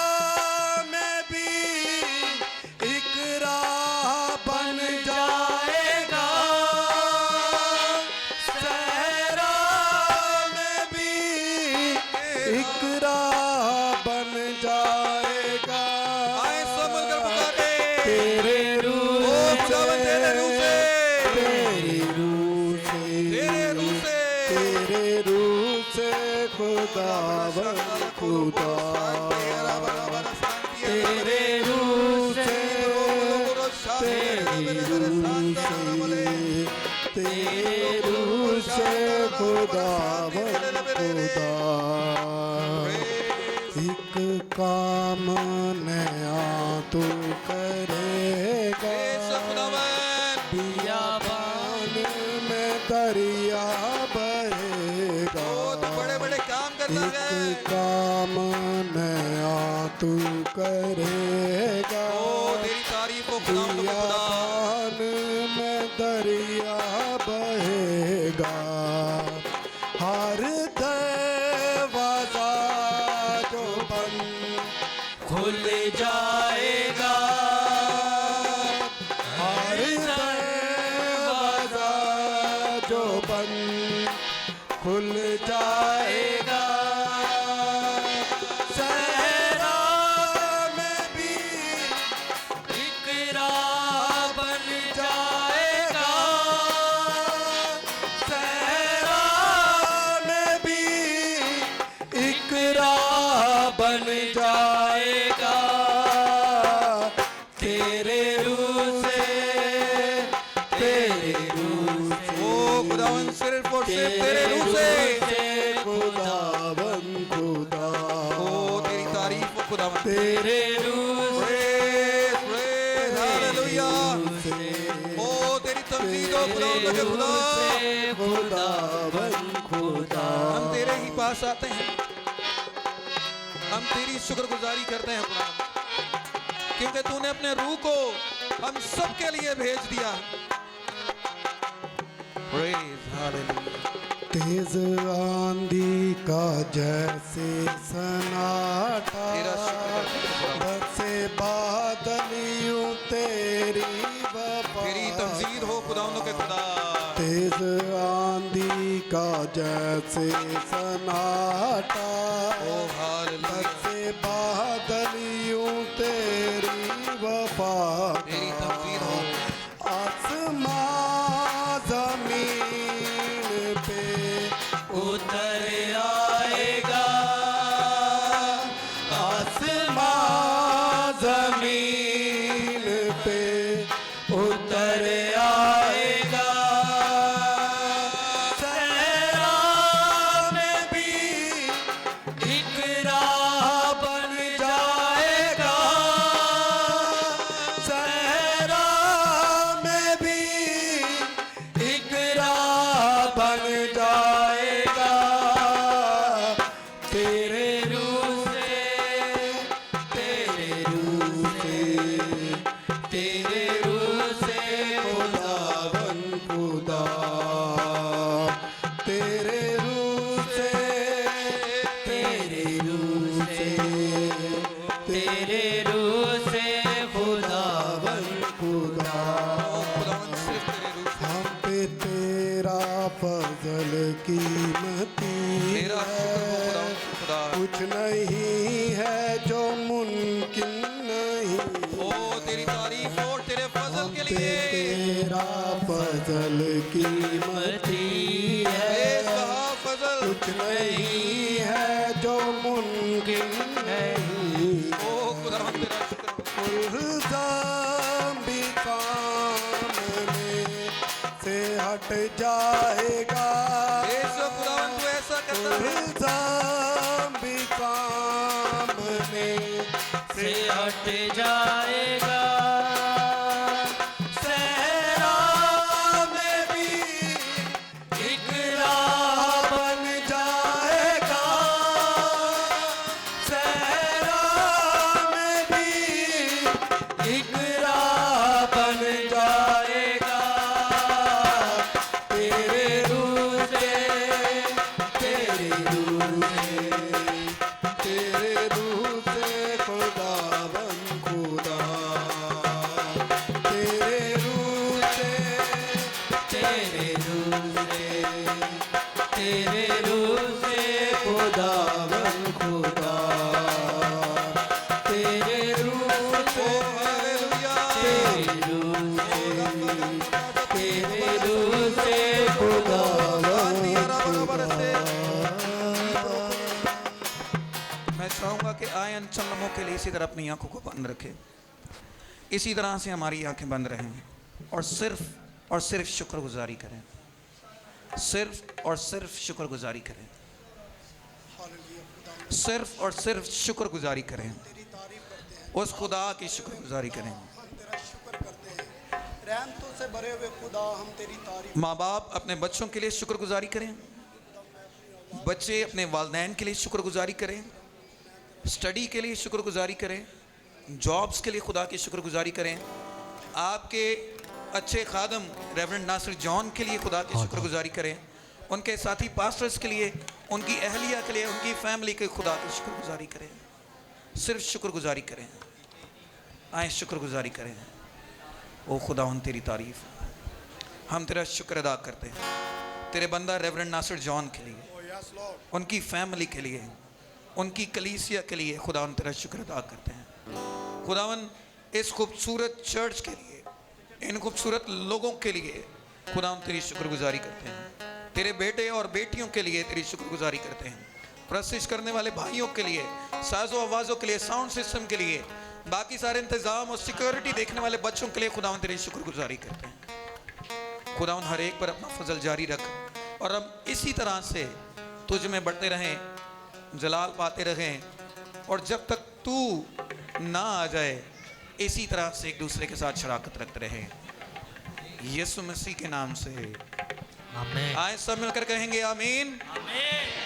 में भी एक राह बन जाएगा, तेरे रूह ओ खुदावन तेरे रूह से, तेरी रूह से, तेरे रूह से, तेरे रूह से खुदावन खुदा, तेरे रूह से, तेरी रूह से, तेरे रूह से खुदावन खुदा। एक काम नया तू करेगा, बियाबान में दरिया बहेगा। बड़े बड़े काम करता एक है, काम नया तू करेगा, ओ तेरी तारीफ हो खुदावन के खुदा, बियाबान में दरिया बहेगा। हर दरवाजा जो बंद खुल जाएगा, हर दरवाजा जो बंद खुल जाएगा। सहरा में भी एक राह बन जाएगा, सहरा में भी एक राह बन जाएगा। तेरे रूह से, तेरे रूह से, ओ खुदावन सिर्फ और सिर्फ तेरे रूह से, खुदावन खुदा, ओ तेरी तारीफ हो खुदावन, तेरे रूह Praise, praise, hallelujah, ओ तेरी तमजीद हो खुदावन के खुदा, खुदावन खुदा। हम तेरे ही पास आते हैं, हम तेरी शुक्रगुजारी करते हैं खुदा, क्योंकि तूने अपने रूह को हम सब के लिए भेज दिया। Praise, hallelujah. तेज आंधी का जैसे सन्नाटा, तेरा शुक्र करते हैं खुदा, बरसे बादल यूं तेरी वफा, तेरी तमजीद हो खुदावन के खुदा, तेज आंधी का जैसे सन्नाटा, ओ हालेलुया, बरसे बादल यूं तेरी वफा, तेरी तमजीद हो, आसमां जमीन पे उतर आएगा, आसमां जमीन पे उतर आएगा। सहरा में भी एक राह बन जाएगा, सहरा में भी एक राह बन जाएगा। तेरे रूह से, तेरे रूह से, तेरे रूह से खुदावन खुदा, तेरे रूह से, तेरे रूह से, तेरे रूह से खुदावन खुदा। ओ खुदावन सिर्फ तेरे रूह से, हम पे तेरा फजल कीमती तेरा शुक्र हो है, खुदावन के खुदा, कुछ नहीं है जो मुमकिन नहीं। ओ तेरी तारीफ हो तेरे फजल के पे लिए, तेरा फजल कीमती है, बेसहा फजल, कुछ नहीं है जो मुमकिन नहीं। ओ खुदावन तेरा शुक्र हो, इल्ज़ाम भी सामने से हट जाएगा, ऐसा खुदावन तू ऐसा करता है, इल्ज़ाम भी सामने से हट जाएगा। सहरा में भी एक राह बन जाएगा, सहरा में भी एक राह बन जाएगा। तेरे रूह से, तेरे रूह से, तेरे रूह से खुदावन खुदा, तेरे रूह से, तेरे रूह से, तेरे रूह से खुदावन खुदा, तेरे रूह ओ से, हालेलुया, तेरी रूह से खुदावन मैं चाहूँगा कि आए चंद लम्हों के लिए इसी तरह अपनी आंखों को बंद रखें, इसी तरह से हमारी आंखें बंद रहें और सिर्फ शुक्रगुजारी करें, सिर्फ और सिर्फ शुक्रगुजारी करें, सिर्फ और सिर्फ शुक्रगुजारी करें, उस खुदा की शुक्रगुजारी करें। तेरा शुक्र करते हैं, रहमतों से भरे हुए खुदा हम तेरी तारीफ। माँ बाप अपने बच्चों के लिए शुक्रगुजारी करें, बच्चे अपने वालिदैन के लिए शुक्रगुजारी करें, स्टडी के लिए शुक्रगुजारी करें, जॉब्स के लिए खुदा की शुक्रगुजारी करें, आपके अच्छे खादम रेवरेंड नासिर जॉन के लिए खुदा की शुक्रगुजारी करें, उनके साथी पास्टर्स के लिए, उनकी अहलिया के लिए, उनकी फैमिली के खुदा की शुक्रगुजारी करें, सिर्फ शुक्रगुजारी करें। आए शुक्रगुजारी करें। ओ खुदा हम तेरी तारीफ, हम तेरा शुक्र अदा करते हैं तेरे बंदा रेवरेंड नासिर जॉन के लिए, उनकी फैमिली के लिए, उनकी कलीसिया के लिए खुदा हम तेरा शुक्र अदा करते हैं। खुदावन इस खूबसूरत चर्च के लिए, इन खूबसूरत लोगों के लिए खुदा हम तेरी शुक्रगुजारी करते हैं, तेरे बेटे और बेटियों के लिए तेरी शुक्रगुजारी करते हैं, प्रशिश करने वाले भाइयों के लिए, साजो आवाज़ों के लिए, साउंड सिस्टम के लिए, बाकी सारे इंतज़ाम और सिक्योरिटी देखने वाले बच्चों के लिए खुदावन तेरी शुक्रगुजारी करते हैं। खुदावन हर एक पर अपना फजल जारी रख और हम इसी तरह से तुझ में बढ़ते रहें, जलाल पाते रहें, और जब तक तू ना आ जाए इसी तरह से एक दूसरे के साथ शराकत रखते रहें, यीशु मसीह के नाम से आमीन। आए सब मिलकर कहेंगे आमीन। आमीन।